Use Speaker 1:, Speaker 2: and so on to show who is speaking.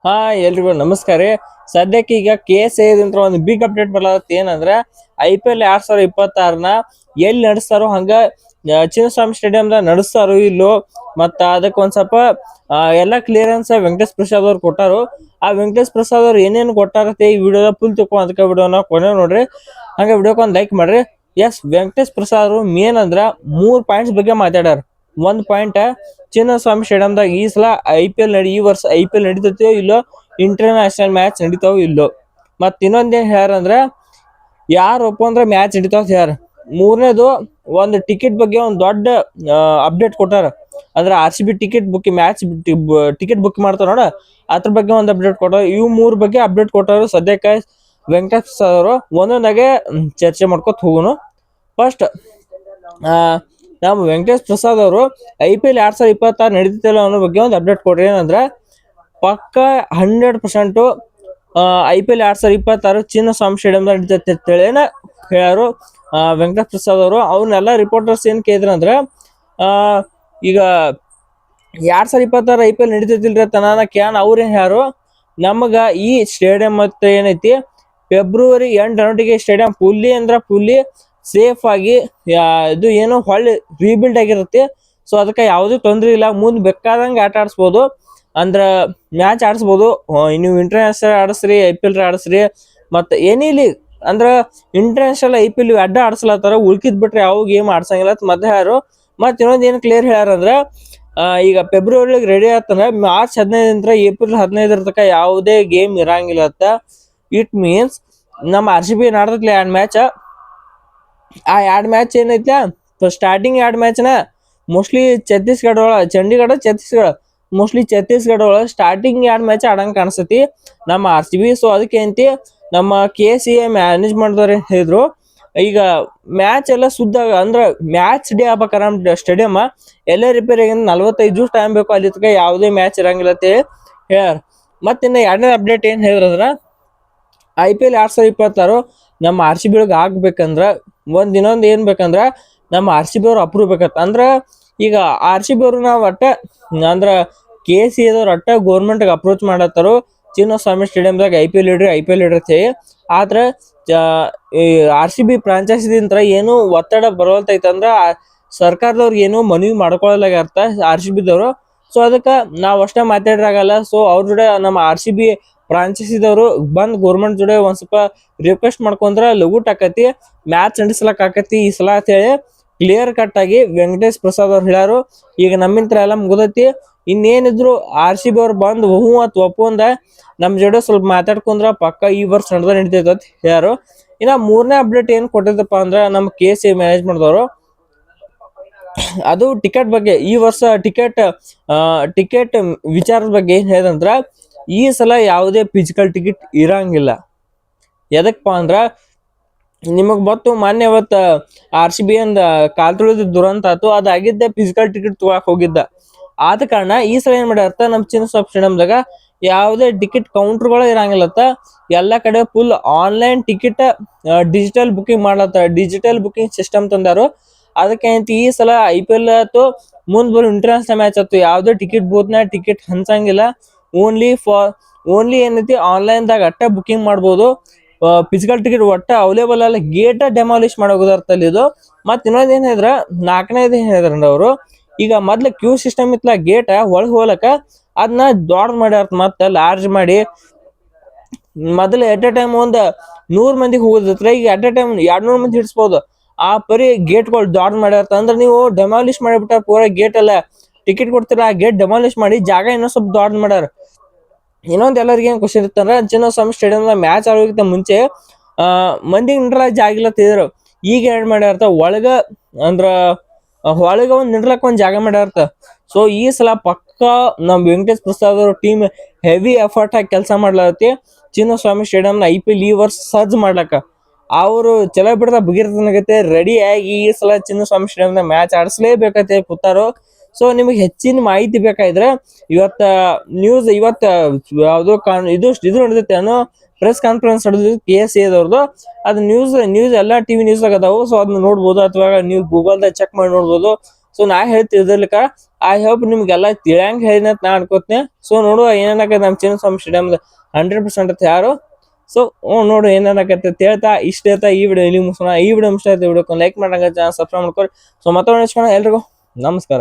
Speaker 1: ಹಾ ಎಲ್ರಿಗೂ ನಮಸ್ಕಾರ ರೀ. ಸದ್ಯಕ್ಕೆ ಈಗ KSA ಒಂದು ಬಿಗ್ ಅಪ್ಡೇಟ್ ಬರ್ಲಾಗತ್ತೆ. ಏನಂದ್ರ IPL 2026ನ ಎಲ್ಲಿ ನಡೆಸ್ತಾರೋ ಹಂಗ ಚಿನ್ನಸ್ವಾಮಿ ಸ್ಟೇಡಿಯಂದಾಗ ನಡೆಸ್ತಾರೋ ಇಲ್ಲೋ, ಮತ್ತ ಅದಕ್ಕೆ ಒಂದ್ ಸ್ವಲ್ಪ ಎಲ್ಲಾ ಕ್ಲಿಯರೆನ್ಸ್ ವೆಂಕಟೇಶ್ ಪ್ರಸಾದ್ ಅವ್ರು ಕೊಟ್ಟಾರು. ಆ ವೆಂಕಟೇಶ್ ಪ್ರಸಾದ್ ಅವ್ರು ಏನೇನು ಕೊಟ್ಟಾರತ್ತೆ ಈ ವಿಡಿಯೋದ ಫುಲ್ ತಿಳ್ಕೊಂಡ್ ಅದಕ್ಕೆ ವಿಡಿಯೋನ ಕೊನೆ ನೋಡ್ರಿ. ಹಂಗ ವಿಡಿಯೋಕ್ ಒಂದ್ ಲೈಕ್ ಮಾಡ್ರಿ. ಎಸ್, ವೆಂಕಟೇಶ್ ಪ್ರಸಾದ್ ಅವರು ಮೇನ್ ಅಂದ್ರ 3 ಪಾಯಿಂಟ್ಸ್ ಬಗ್ಗೆ ಮಾತಾಡ್ಯಾರ. ಒಂದ್ ಪಾಯಿಂಟ್, ಚಿನ್ನಸ್ವಾಮಿ ಸ್ಟೇಡಿಯಂದಾಗ ಈ ಸಲ ಈ ವರ್ಷ IPL ನಡೀತೈತೋ ಇಲ್ಲೋ, ಇಂಟರ್ನ್ಯಾಷನಲ್ ಮ್ಯಾಚ್ ನಡೀತಾವ ಇಲ್ಲೋ. ಮತ್ ಇನ್ನೊಂದೇನ್ ಹೇಳ್ಯಾರಂದ್ರ ಯಾರು ಒಪ್ಪಂದ್ರ ಮ್ಯಾಚ್ ನಡೀತಾವ ಹೇಳ್ಯಾರ. ಮೂರನೇದು, ಒಂದು ಟಿಕೆಟ್ ಬಗ್ಗೆ ಒಂದ್ ದೊಡ್ಡ ಅಪ್ಡೇಟ್ ಕೊಟ್ಟಾರ. ಅಂದ್ರೆ RCB ಟಿಕೆಟ್ ಟಿಕೆಟ್ ಬುಕ್ ಮಾಡ್ತಾರ ನೋಡ, ಅದ್ರ ಬಗ್ಗೆ ಒಂದು ಅಪ್ಡೇಟ್ ಕೊಟ್ಟಾರ. ಇವ್ 3 ಬಗ್ಗೆ ಅಪ್ಡೇಟ್ ಕೊಟ್ಟಾರ. ಸದ್ಯಕ್ಕೆ ವೆಂಕಟೇಶ್ ಪ್ರಸಾದ್ ಅವರು ಒಂದೊಂದಾಗೆ ಚರ್ಚೆ ಮಾಡ್ಕೊತ ಹೋಗುನು. ಫಸ್ಟ್, ನಮ್ಮ ವೆಂಕಟೇಶ್ ಪ್ರಸಾದ್ ಅವರು IPL 2026 ನಡೀತಿಲ್ಲ ಅನ್ನೋ ಬಗ್ಗೆ ಒಂದು ಅಪ್ಡೇಟ್ ಕೊಡ್ರಿ. ಏನಂದ್ರ ಪಕ್ಕ 100% IPL 2026 ಚಿನ್ನಸ್ವಾಮಿ ಸ್ಟೇಡಿಯಂದಾಗ ನಡೀತೈತೆ ಅಂತೇಳಿ ಹೇಳ್ಯಾರು ವೆಂಕಟೇಶ್ ಪ್ರಸಾದ್ ಅವರು. ಅವ್ರನ್ನೆಲ್ಲ ರಿಪೋರ್ಟರ್ಸ್ ಏನ್ ಕೇಳಿದ್ರ ಅಂದ್ರ ಈಗ 2026 IPL ನಡೀತೈತಿಲ್ರಿ ತನ ಕ್ಯಾನ್ ಅವ್ರೇನ್ ಹೇಳ್ಯಾರು, ನಮಗ ಈ ಸ್ಟೇಡಿಯಂ ಮತ್ತೆ ಏನೈತಿ ಫೆಬ್ರವರಿ ಎಂಟರೊಟ್ಟಿಗೆ ಸ್ಟೇಡಿಯಂ ಫುಲ್ಲಿ ಸೇಫ್ ಆಗಿ ಇದು ಏನೋ ಹೊಳ್ಳಿ ರೀಬಿಲ್ಡ್ ಆಗಿರುತ್ತೆ. ಸೊ ಅದಕ್ಕೆ ಯಾವುದೇ ತೊಂದ್ರೆ ಇಲ್ಲ, ಮುಂದ್ ಬೇಕಾದಂಗೆ ಆಟ ಆಡಿಸ್ಬೋದು. ಅಂದ್ರ ಮ್ಯಾಚ್ ಆಡಿಸ್ಬೋದು. ನೀವು ಇಂಟರ್ನ್ಯಾಷನಲ್ ಆಡಿಸ್ರಿ, IPL ಆಡಿಸ್ರಿ, ಮತ್ತೆ ಏನೇ ಲೀಗ್ ಅಂದ್ರ ಇಂಟರ್ನ್ಯಾಷನಲ್ IPL ಅಡ್ಡ ಆಡಿಸ್ಲತ್ತಾರ. ಉಳ್ಕಿದ್ ಬಿಟ್ರೆ ಯಾವ ಗೇಮ್ ಆಡ್ಸಂಗಿಲ್ಲ ಮತ್ತೆ ಯಾರು. ಮತ್ ಇನ್ನೊಂದ್ ಏನ್ ಕ್ಲಿಯರ್ ಹೇಳ್ಯಾರಂದ್ರ ಈಗ ಫೆಬ್ರವರಿ ರೆಡಿ ಆತಂದ್ರ ಮಾರ್ಚ್ 15 ಏಪ್ರಿಲ್ 15 ತನಕ ಯಾವುದೇ ಗೇಮ್ ಇರಂಗಿಲ್ಲ. ಇಟ್ ಮೀನ್ಸ್ ನಮ್ಮ RCB ನಾಡ್ದತ್ಲೆ 2 ಮ್ಯಾಚ್. ಆ 2 ಮ್ಯಾಚ್ ಏನೈತ್ಲ, ಸ್ಟಾರ್ಟಿಂಗ್ 2 ಮ್ಯಾಚ್ನ ಮೋಸ್ಟ್ಲಿ ಚಂಡೀಗಢ ಮೋಸ್ಟ್ಲಿ ಛತ್ತೀಸ್ಗಢ ಒಳಗ ಸ್ಟಾರ್ಟಿಂಗ್ 2 ಮ್ಯಾಚ್ ಆಡಂಗ್ ಕಾಣಿಸ್ತತಿ ನಮ್ಮ RCB. ಸೊ ಅದಕ್ಕೆ ಅಂತಿ ನಮ್ಮ KCA ಮ್ಯಾನೇಜ್ಮೆಂಟ್ ದವ್ರು ಹೇಳಿದ್ರು, ಈಗ ಮ್ಯಾಚ್ ಎಲ್ಲ ಅಂದ್ರ ಮ್ಯಾಚ್ ಡೇ ಆಗ್ಬೇಕಾರ ಸ್ಟೇಡಿಯಂ ಎಲ್ಲ ರಿಪೇರಿ 45 ದಿವಸ ಟೈಮ್ ಬೇಕು, ಅಲ್ಲಿ ತನಕ ಯಾವುದೇ ಮ್ಯಾಚ್ ಇರಂಗಿಲ್ಲ ಅಂತ ಹೇಳ್ಯಾರ. ಮತ್ತಿನ್ನ 2ನೇ ಅಪ್ಡೇಟ್ ಏನ್ ಹೇಳಿದ್ರಂದ್ರ IPL 2026 ನಮ್ಮ RCB ಒಳಗೆ ಆಗ್ಬೇಕಂದ್ರ ಇನ್ನೊಂದ್ ಏನ್ ಬೇಕಂದ್ರ ನಮ್ಮ RCB ಅವ್ರು ಅಪ್ರೂವ್ ಬೇಕತ್ತ. ಅಂದ್ರ ಈಗ RCB ಅವ್ರು ನಾವ್ ಅಂದ್ರ KCA ದವ್ರು ಗೌರ್ಮೆಂಟ್ ಅಪ್ರೋಚ್ ಮಾಡತ್ತಾರು, ಚಿನ್ನಸ್ವಾಮಿ ಸ್ಟೇಡಿಯಂದಾಗ IPL ಇಡ್ರಿ. ಆದ್ರ RCB ಫ್ರಾಂಚೈಸಿದಿಂತ್ರ ಏನು ಒತ್ತಡ ಬರೋಲ್ತೈತಂದ್ರ ಸರ್ಕಾರದವ್ರಿಗೆ ಏನು ಮನವಿ ಮಾಡ್ಕೊಳಲಾಗ್ಯಾರ್ತ RCB ದವ್ರು. ಸೊ ಅದಕ್ಕ ನಾವ್ ಅಷ್ಟೇ ಮಾತಾಡ್ರಾಗಲ್ಲ. ಸೊ ಅವ್ರ ಜೊತೆ ನಮ್ಮ RCB ಫ್ರಾಂಚೈಸಿದವರು ಬಂದ್ ಗೌರ್ಮೆಂಟ್ ಜೊತೆ ಒಂದ್ ಸ್ವಲ್ಪ ರಿಕ್ವೆಸ್ಟ್ ಮಾಡ್ಕೊಂಡ್ರ ಲಘುಟ್ ಆಕತಿ, ಮ್ಯಾಚ್ ನಡೆಸ್ಲಕ್ ಆಕತಿ ಈ ಸಲ ಅಂತ ಹೇಳಿ ಕ್ಲಿಯರ್ ಕಟ್ ಆಗಿ ವೆಂಕಟೇಶ್ ಪ್ರಸಾದ್ ಅವ್ರು ಹೇಳ್ಯಾರು. ಈಗ ನಮ್ಮಿಂತ್ರ ಎಲ್ಲ ಮುಗ್ದೈತಿ. ಇನ್ನೇನಿದ್ರು RCB ಅವ್ರು ಬಂದ್ ಒಪ್ಪಂದ ನಮ್ ಜೋಡೆ ಸ್ವಲ್ಪ ಮಾತಾಡ್ಕೊಂಡ್ರ ಪಕ್ಕ ಈ ವರ್ಷ ನಡೀತೈತೆ ಅಂತ ಹೇಳ್ಯಾರು. ಇನ್ನ 3ನೇ ಅಪ್ಡೇಟ್ ಏನ್ ಕೊಟ್ಟಿದ್ದಪ್ಪ ಅಂದ್ರ ನಮ್ಮ KCA ಮ್ಯಾನೇಜ್ಮೆಂಟ್ ದವರು, ಅದು ಟಿಕೆಟ್ ಬಗ್ಗೆ. ಈ ವರ್ಷ ಟಿಕೆಟ್ ವಿಚಾರದ ಬಗ್ಗೆ ಏನ್ ಹೇಳಿದಂದ್ರ ಈ ಸಲ ಯಾವುದೇ ಫಿಸಿಕಲ್ ಟಿಕೆಟ್ ಇರಂಗಿಲ್ಲ. ಎದಕ್ಪ ಅಂದ್ರ ನಿಮಗ್ ಗೊತ್ತು, ಮೊನ್ನೆ ಅವತ್ತ RCB ಅಂದ ಕಾಲ್ ತುಳಿದ ದುರಂತ ಆತು. ಅದಾಗಿದ್ದ ಫಿಸಿಕಲ್ ಟಿಕೆಟ್ ತಗೊಳಕ್ ಹೋಗಿದ್ದ. ಆದ ಕಾರಣ ಈ ಸಲ ಏನ್ ಮಾಡ್ಯಾರತ್ತ, ನಮ್ ಚಿನ್ನಸ್ವಾಮಿ ಸ್ಟೇಡಿಯಂದಾಗ ಯಾವುದೇ ಟಿಕೆಟ್ ಕೌಂಟರ್ಗಳು ಇರಂಗಿಲ್ಲತ್ತ. ಎಲ್ಲಾ ಕಡೆ full online ticket digital booking system ತಂದಾರು. ಅದಕ್ಕೆ ಈ ಸಲ IPL ಆಯ್ತು, ಮುಂದ್ ಬರೋ ಇಂಟರ್ನ್ಯಾಷನಲ್ ಮ್ಯಾಚ್ ಆಯ್ತು, ಯಾವುದೇ ಟಿಕೆಟ್ ಬೂತ್ನ ಟಿಕೆಟ್ ಹಂಚಂಗಿಲ್ಲ. ಓನ್ಲಿ ಏನೈತಿ ಆನ್ಲೈನ್ ದಾಗ ಬುಕಿಂಗ್ ಮಾಡ್ಬೋದು. ಫಿಸಿಕಲ್ ಟಿಕೆಟ್ ಅವೈಲೇಬಲ್ ಅಲ್ಲ, ಗೇಟ್ ಡೆಮಾಲಿಶ್ ಮಾಡೋದರ್ಥಲ್ಲಿ ಇದು. ಮತ್ ಇನ್ನೊಂದ್ ಏನ್ ಹೇಳಿದ್ರ, 4ನೇದು ಏನ್ ಹೇಳಿದ್ರ ಅವರು, ಈಗ ಮೊದ್ಲ ಕ್ಯೂ ಸಿಸ್ಟಮ್ ಇತ್ಲ, ಗೇಟ್ ಒಳಗ್ ಹೋಗ್ಲಕ್ಕ ಅದನ್ನ ದೊಡ್ಡ ಮಾಡ್ಯಾರ, ಮತ್ತ ಲಾರ್ಜ್ ಮಾಡಿ. ಮೊದಲು ಎಟ್ ಎ ಟೈಮ್ 100 ಮಂದಿಗೆ ಹೋಗೋದತ್ರ ಈಗ ಎಟ್ ಎ ಟೈಮ್ 200 ಮಂದಿ ಹಿಡಿಸಬಹುದು. ಆ ಪರಿ ಗೇಟ್ಗಳು ದೊಡ್ಡ ಮಾಡ್ಯಾರ. ಅಂದ್ರೆ ನೀವು ಡೆಮಾಲಿಶ್ ಮಾಡಿಬಿಟ್ಟ ಪೂರಾ ಗೇಟ್ ಎಲ್ಲ, ಟಿಕೆಟ್ ಕೊಡ್ತೀರ ಆ ಗೇಟ್ ಡೆಮಾಲಿಶ್ ಮಾಡಿ ಜಾಗ ಇನ್ನೂ ಸ್ವಲ್ಪ ದೊಡ್ಡ ಮಾಡ್ಯಾರ. ಇನ್ನೊಂದ್ ಎಲ್ಲರಿಗ ಏನ್ ಖುಷಿ ಇರುತ್ತಂದ್ರ, ಚಿನ್ನಸ್ವಾಮಿ ಸ್ಟೇಡಿಯಂ ಮ್ಯಾಚ್ ಆಡೋದಕ್ಕಿಂತ ಮುಂಚೆ ಮಂದಿಗೆ ನಿಂಡ್ರಲಾಕ್ ಜಾಗ ಇಲ್ಲ ತಿದ್ರು. ಈಗ ಏನ್ ಮಾಡ್ಯಾರ, ಒಳಗ ನಿಂಡ್ರಲಕ್ ಒಂದ್ ಜಾಗ ಮಾಡ್ಯಾರ. ಸೊ ಈ ಸಲ ಪಕ್ಕ ನಮ್ ವೆಂಕಟೇಶ್ ಪ್ರಸಾದ್ ಅವ್ರ ಟೀಮ್ ಹೆವಿ ಎಫರ್ಟ್ ಆಗಿ ಕೆಲಸ ಮಾಡ್ಲತ್ತಿ ಚಿನ್ನಸ್ವಾಮಿ ಸ್ಟೇಡಿಯಂ IPL ಈ ವರ್ಷ ಸಜ್ಜ್ ಮಾಡ್ಲಕ್ಕ. ಅವರು ಚಲೋ ಬಿಡದ ಭಗೀರಥನಾಗತ್ತೆ ರೆಡಿ ಆಗಿ ಈ ಸಲ ಚಿನ್ನಸ್ವಾಮಿ ಸ್ಟೇಡಿಯಂ ಮ್ಯಾಚ್ ಆಡಿಸ್ಲೇಬೇಕಂತ ಕೂತಾರು. ಸೊ ನಿಮಗೆ ಹೆಚ್ಚಿನ ಮಾಹಿತಿ ಬೇಕಾದ್ರೆ ಇವತ್ತ ಯಾವ್ದೋ ಇದು ನಡೆದೈತೆ ಅನ್ನೋ ಪ್ರೆಸ್ ಕಾನ್ಫರೆನ್ಸ್ ನಡೆದ KSA ದವ್ರದ್ದು. ಅದು ನ್ಯೂಸ್ ಎಲ್ಲಾ TV ನ್ಯೂಸ್ ಅದಾವು. ಸೊ ಅದನ್ನ ನೋಡ್ಬೋದು, ಅಥವಾ ನೀವು ಗೂಗಲ್ದಾಗ ಚೆಕ್ ಮಾಡಿ ನೋಡ್ಬೋದು. ಸೊ ನಾ ಹೇಳ್ತಿರ್ಲಿಕ್ಕ ಐ ಹೋಪ್ ನಿಮ್ಗೆಲ್ಲ ತಿಳಿಯಂಗ್ ಹೇಳಿನ ನಾ ಅನ್ಕೋತೀನಿ. ಸೊ ನೋಡುವ ಏನೇನಾಗತ್ತೆ ನಮ್ಮ ಚಿನ್ನಸ್ವಾಮಿ ಸ್ಟೇಡಿಯಂ 100% ಅಂತ ಯಾರು. ಸೊ ನೋಡು ಏನೇನಾಗತ್ತೆ ಅಂತ ಹೇಳ್ತಾ ಇಷ್ಟ ಹೇಳ್ತಾ ಈ ವಿಡಿಯೋ ಇಲ್ಲಿ ಮುಗಿಸೋಣ. ಈ ವಿಡಿಯೋ ಇಷ್ಟ ಆಯ್ತು ವಿಡಿಯೋಕ್ಕೆ ಲೈಕ್ ಮಾಡಂಗ ಸಬ್ಸ್ಕ್ರೈಬ್ ಮಾಡ್ಕೊಳ್ಳಿ. ಸೊ ಮತ್ತೊಮ್ಮೆ ಎಲ್ರಿಗೂ ನಮಸ್ಕಾರ.